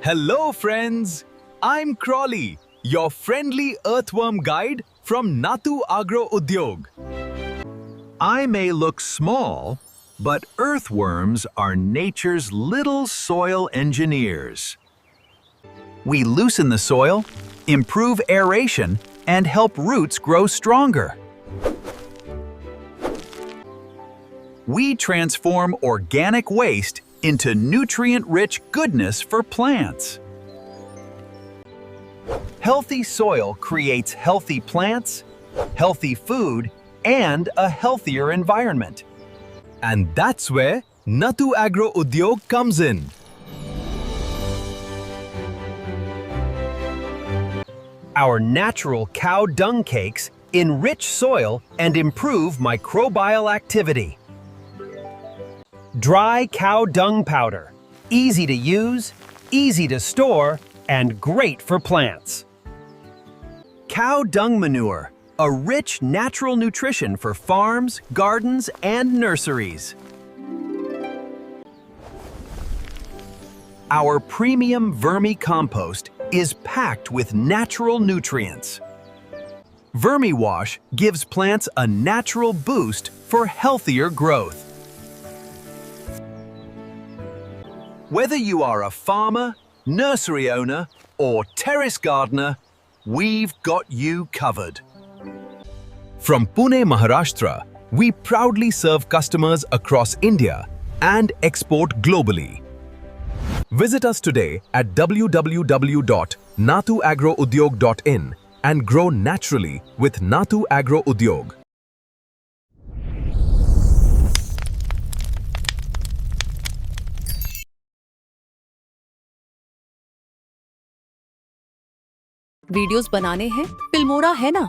Hello friends, I'm Crawly, your friendly earthworm guide from Natu Agro Udyog. I may look small, but earthworms are nature's little soil engineers. We loosen the soil, improve aeration, and help roots grow stronger. We transform organic waste into nutrient-rich goodness for plants. Healthy soil creates healthy plants, healthy food, and a healthier environment. And that's where Natu Agro Udyog comes in. Our natural cow dung cakes enrich soil and improve microbial activity. Dry cow dung powder, easy to use, easy to store, and great for plants. Cow dung manure, a rich natural nutrition for farms, gardens, and nurseries. Our premium vermicompost is packed with natural nutrients. Vermiwash gives plants a natural boost for healthier growth. Whether you are a farmer, nursery owner, or terrace gardener, we've got you covered. From Pune, Maharashtra, we proudly serve customers across India and export globally. Visit us today at www.natuagroudyog.in and grow naturally with Natu Agro Udyog. Videos बनाने हैं, Filmora है ना।